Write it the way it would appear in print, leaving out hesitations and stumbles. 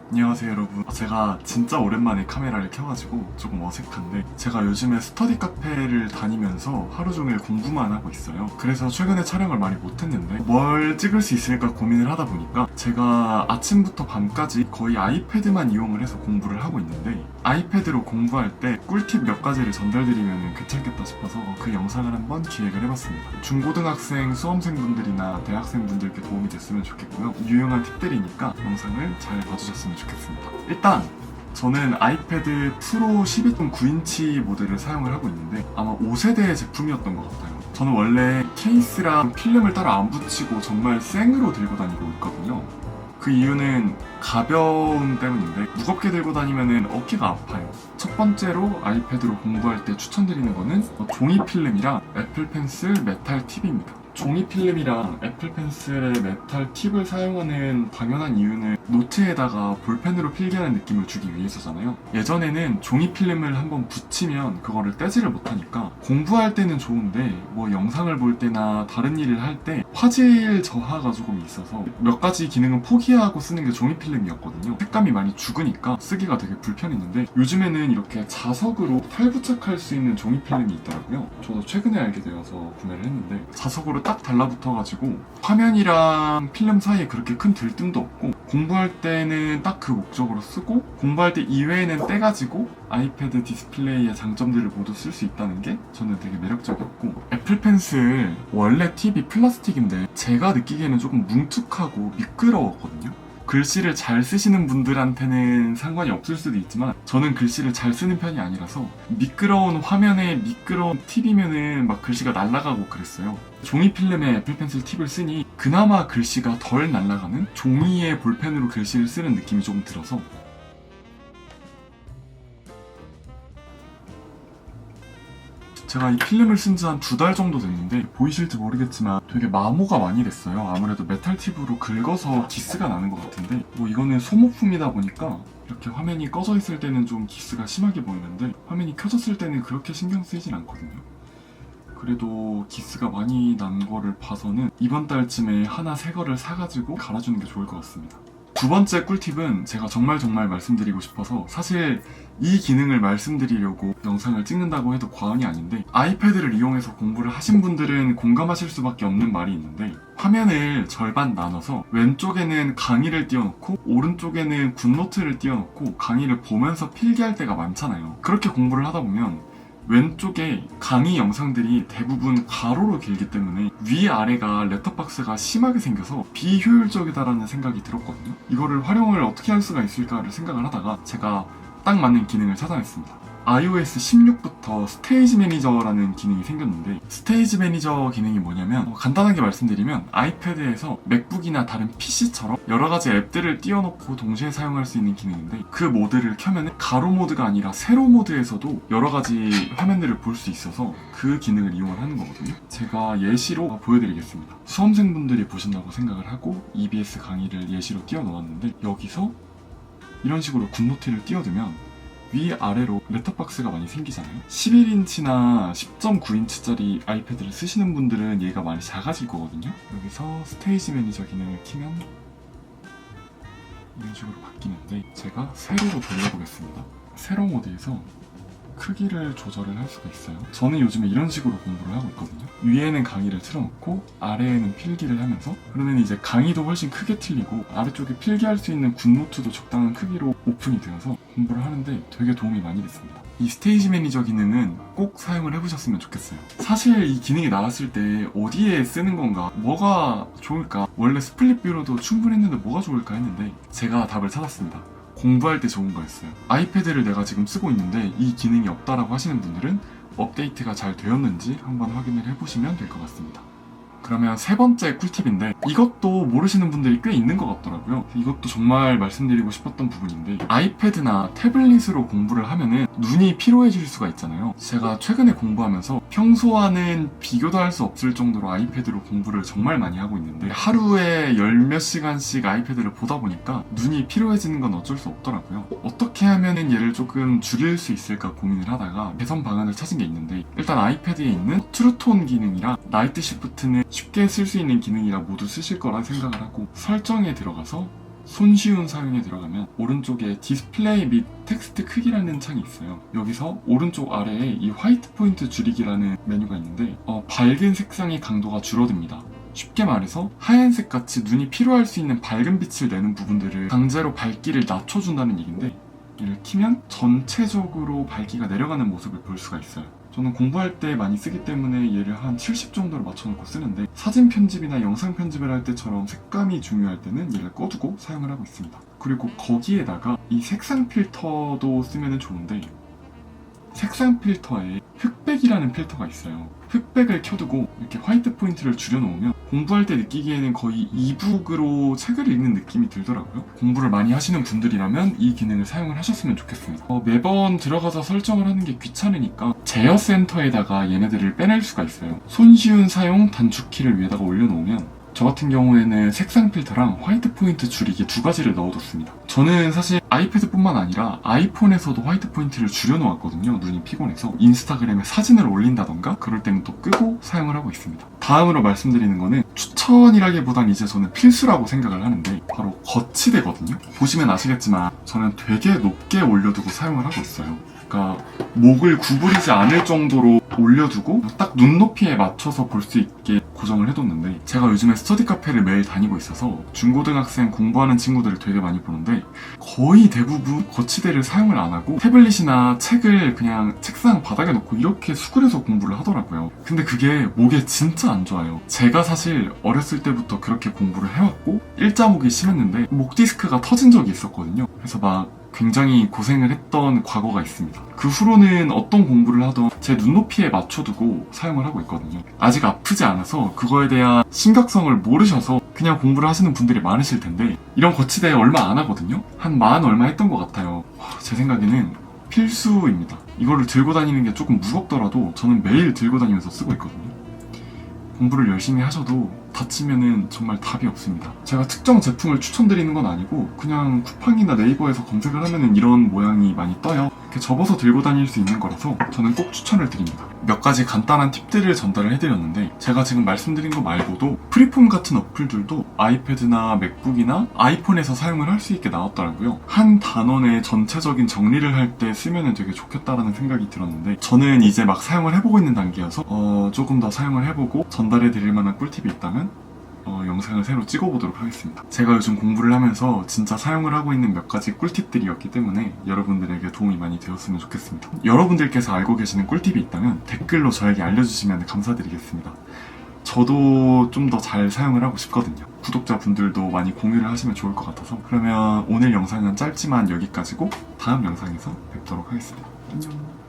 안녕하세요 여러분. 제가 진짜 오랜만에 카메라를 켜가지고 조금 어색한데, 제가 요즘에 스터디 카페를 다니면서 하루 종일 공부만 하고 있어요. 그래서 최근에 촬영을 많이 못했는데 뭘 찍을 수 있을까 고민을 하다 보니까 제가 아침부터 밤까지 거의 아이패드만 이용을 해서 공부를 하고 있는데, 아이패드로 공부할 때 꿀팁 몇 가지를 전달드리면 괜찮겠다 싶어서 그 영상을 한번 기획을 해봤습니다. 중고등학생 수험생분들이나 대학생분들께 도움이 됐으면 좋겠고요. 유용한 팁들이니까 영상을 잘 봐주셨으면 좋겠습니다. 일단 저는 아이패드 프로 12.9인치 모델을 사용을 하고 있는데 아마 5세대 제품이었던 것 같아요. 저는 원래 케이스랑 필름을 따로 안 붙이고 정말 생으로 들고 다니고 있거든요. 그 이유는 가벼움 때문인데, 무겁게 들고 다니면 어깨가 아파요. 첫 번째로 아이패드로 공부할 때 추천드리는 거는 종이 필름이랑 애플 펜슬 메탈 팁입니다. 종이 필름이랑 애플 펜슬의 메탈 팁을 사용하는 당연한 이유는 노트에다가 볼펜으로 필기하는 느낌을 주기 위해서잖아요. 예전에는 종이 필름을 한번 붙이면 그거를 떼지를 못하니까 공부할 때는 좋은데 뭐 영상을 볼 때나 다른 일을 할 때 화질 저하가 조금 있어서 몇 가지 기능은 포기하고 쓰는 게 종이 필름이었거든요. 색감이 많이 죽으니까 쓰기가 되게 불편했는데, 요즘에는 이렇게 자석으로 탈부착할 수 있는 종이 필름이 있더라고요. 저도 최근에 알게 되어서 구매를 했는데, 자석으로 딱 달라붙어가지고 화면이랑 필름 사이에 그렇게 큰 들뜸도 없고, 공부할 때는 딱 그 목적으로 쓰고 공부할 때 이외에는 떼가지고 아이패드 디스플레이의 장점들을 모두 쓸 수 있다는 게 저는 되게 매력적이었고, 애플 펜슬 원래 팁이 플라스틱인데 제가 느끼기에는 조금 뭉툭하고 미끄러웠거든요. 글씨를 잘 쓰시는 분들한테는 상관이 없을 수도 있지만 저는 글씨를 잘 쓰는 편이 아니라서 미끄러운 화면에 미끄러운 팁이면은 막 글씨가 날아가고 그랬어요. 종이 필름에 애플 펜슬 팁을 쓰니 그나마 글씨가 덜 날아가는, 종이에 볼펜으로 글씨를 쓰는 느낌이 조금 들어서 제가 이 필름을 쓴 지 한 2달 정도 됐는데 보이실지 모르겠지만 되게 마모가 많이 됐어요. 아무래도 메탈 팁으로 긁어서 기스가 나는 것 같은데, 뭐 이거는 소모품이다 보니까 이렇게 화면이 꺼져 있을 때는 좀 기스가 심하게 보이는데 화면이 켜졌을 때는 그렇게 신경 쓰이진 않거든요. 그래도 기스가 많이 난 거를 봐서는 이번 달쯤에 하나 새 거를 사가지고 갈아주는 게 좋을 것 같습니다. 두 번째 꿀팁은 제가 정말 말씀드리고 싶어서, 사실 이 기능을 말씀드리려고 영상을 찍는다고 해도 과언이 아닌데, 아이패드를 이용해서 공부를 하신 분들은 공감하실 수밖에 없는 말이 있는데, 화면을 절반 나눠서 왼쪽에는 강의를 띄워놓고 오른쪽에는 굿노트를 띄워놓고 강의를 보면서 필기할 때가 많잖아요. 그렇게 공부를 하다 보면 왼쪽에 강의 영상들이 대부분 가로로 길기 때문에 위아래가 렛터박스가 심하게 생겨서 비효율적이다라는 생각이 들었거든요. 이거를 활용을 어떻게 할 수가 있을까를 생각을 하다가 제가 딱 맞는 기능을 찾아냈습니다. iOS 16부터 스테이지 매니저라는 기능이 생겼는데, 스테이지 매니저 기능이 뭐냐면 간단하게 말씀드리면 아이패드에서 맥북이나 다른 PC처럼 여러 가지 앱들을 띄워놓고 동시에 사용할 수 있는 기능인데, 그 모드를 켜면 가로 모드가 아니라 세로 모드에서도 여러 가지 화면들을 볼 수 있어서 그 기능을 이용을 하는 거거든요. 제가 예시로 보여드리겠습니다. 수험생분들이 보신다고 생각을 하고 EBS 강의를 예시로 띄워 놓았는데, 여기서 이런 식으로 굿노트를 띄워두면 위아래로 렛터박스가 많이 생기잖아요. 11인치나 10.9인치짜리 아이패드를 쓰시는 분들은 얘가 많이 작아질 거거든요. 여기서 스테이지 매니저 기능을 키면 이런 식으로 바뀌는데, 제가 세로로 돌려보겠습니다. 세로 모드에서 크기를 조절을 할 수가 있어요. 저는 요즘에 이런 식으로 공부를 하고 있거든요. 위에는 강의를 틀어놓고 아래에는 필기를 하면서, 그러면 이제 강의도 훨씬 크게 틀리고 아래쪽에 필기할 수 있는 굿노트도 적당한 크기로 오픈이 되어서 공부를 하는데 되게 도움이 많이 됐습니다. 이 스테이지 매니저 기능은 꼭 사용을 해보셨으면 좋겠어요. 사실 이 기능이 나왔을 때 어디에 쓰는 건가, 뭐가 좋을까, 원래 스플릿 뷰로도 충분했는데 뭐가 좋을까 했는데 제가 답을 찾았습니다. 공부할 때 좋은 거였어요. 아이패드를 내가 지금 쓰고 있는데 이 기능이 없다라고 하시는 분들은 업데이트가 잘 되었는지 한번 확인을 해보시면 될 것 같습니다. 그러면 세 번째 꿀팁인데, 이것도 모르시는 분들이 꽤 있는 것 같더라고요. 이것도 정말 말씀드리고 싶었던 부분인데, 아이패드나 태블릿으로 공부를 하면은 눈이 피로해질 수가 있잖아요. 제가 최근에 공부하면서 평소와는 비교도 할 수 없을 정도로 아이패드로 공부를 정말 많이 하고 있는데, 하루에 10몇 시간씩 아이패드를 보다 보니까 눈이 피로해지는 건 어쩔 수 없더라고요. 어떻게 하면은 얘를 조금 줄일 수 있을까 고민을 하다가 개선 방안을 찾은 게 있는데, 일단 아이패드에 있는 트루톤 기능이랑 나이트 시프트는 쉽게 쓸 수 있는 기능이라 모두 쓰실 거라 생각을 하고 설정에 들어가서 손쉬운 사용에 들어가면 오른쪽에 디스플레이 및 텍스트 크기라는 창이 있어요. 여기서 오른쪽 아래에 이 화이트 포인트 줄이기라는 메뉴가 있는데 밝은 색상의 강도가 줄어듭니다. 쉽게 말해서 하얀색 같이 눈이 피로할 수 있는 밝은 빛을 내는 부분들을 강제로 밝기를 낮춰준다는 얘기인데, 얘를 키면 전체적으로 밝기가 내려가는 모습을 볼 수가 있어요. 저는 공부할 때 많이 쓰기 때문에 얘를 한 70 정도로 맞춰놓고 쓰는데, 사진 편집이나 영상 편집을 할 때처럼 색감이 중요할 때는 얘를 꺼두고 사용을 하고 있습니다. 그리고 거기에다가 이 색상 필터도 쓰면 좋은데, 색상 필터에 흑백이라는 필터가 있어요. 흑백을 켜두고 이렇게 화이트 포인트를 줄여놓으면 공부할 때 느끼기에는 거의 이북으로 책을 읽는 느낌이 들더라고요. 공부를 많이 하시는 분들이라면 이 기능을 사용을 하셨으면 좋겠습니다. 매번 들어가서 설정을 하는 게 귀찮으니까 제어 센터에다가 얘네들을 빼낼 수가 있어요. 손쉬운 사용 단축키를 위에다가 올려놓으면, 저 같은 경우에는 색상 필터랑 화이트 포인트 줄이기 두 가지를 넣어뒀습니다. 저는 사실 아이패드뿐만 아니라 아이폰에서도 화이트 포인트를 줄여놓았거든요. 눈이 피곤해서 인스타그램에 사진을 올린다던가 그럴 때는 또 끄고 사용을 하고 있습니다. 다음으로 말씀드리는 거는 추천이라기보단 이제 저는 필수라고 생각을 하는데, 바로 거치대거든요. 보시면 아시겠지만 저는 되게 높게 올려두고 사용을 하고 있어요. 그러니까 목을 구부리지 않을 정도로 올려두고 딱 눈높이에 맞춰서 볼 수 있게 고정을 해뒀는데, 제가 요즘에 스터디 카페를 매일 다니고 있어서 중고등학생 공부하는 친구들을 되게 많이 보는데 거의 대부분 거치대를 사용을 안 하고 태블릿이나 책을 그냥 책상 바닥에 놓고 이렇게 수그려서 공부를 하더라고요. 근데 그게 목에 진짜 안 좋아요. 제가 사실 어렸을 때부터 그렇게 공부를 해왔고 일자목이 심했는데 목 디스크가 터진 적이 있었거든요. 그래서 막 굉장히 고생을 했던 과거가 있습니다. 그 후로는 어떤 공부를 하던 제 눈높이에 맞춰두고 사용을 하고 있거든요. 아직 아프지 않아서 그거에 대한 심각성을 모르셔서 그냥 공부를 하시는 분들이 많으실 텐데, 이런 거치대 얼마 안 하거든요? 한 만 얼마 했던 것 같아요. 제 생각에는 필수입니다. 이거를 들고 다니는 게 조금 무겁더라도 저는 매일 들고 다니면서 쓰고 있거든요. 공부를 열심히 하셔도 다치면은 정말 답이 없습니다. 제가 특정 제품을 추천드리는 건 아니고 그냥 쿠팡이나 네이버에서 검색을 하면은 이런 모양이 많이 떠요. 이렇게 접어서 들고 다닐 수 있는 거라서 저는 꼭 추천을 드립니다. 몇 가지 간단한 팁들을 전달을 해드렸는데, 제가 지금 말씀드린 거 말고도 프리폼 같은 어플들도 아이패드나 맥북이나 아이폰에서 사용을 할 수 있게 나왔더라고요. 한 단원의 전체적인 정리를 할 때 쓰면은 되게 좋겠다라는 생각이 들었는데, 저는 이제 막 사용을 해보고 있는 단계여서 조금 더 사용을 해보고 전달해드릴 만한 꿀팁이 있다면 영상을 새로 찍어보도록 하겠습니다. 제가 요즘 공부를 하면서 진짜 사용을 하고 있는 몇 가지 꿀팁들이었기 때문에 여러분들에게 도움이 많이 되었으면 좋겠습니다. 여러분들께서 알고 계시는 꿀팁이 있다면 댓글로 저에게 알려주시면 감사드리겠습니다. 저도 좀 더 잘 사용을 하고 싶거든요. 구독자분들도 많이 공유를 하시면 좋을 것 같아서. 그러면 오늘 영상은 짧지만 여기까지고 다음 영상에서 뵙도록 하겠습니다. 안녕.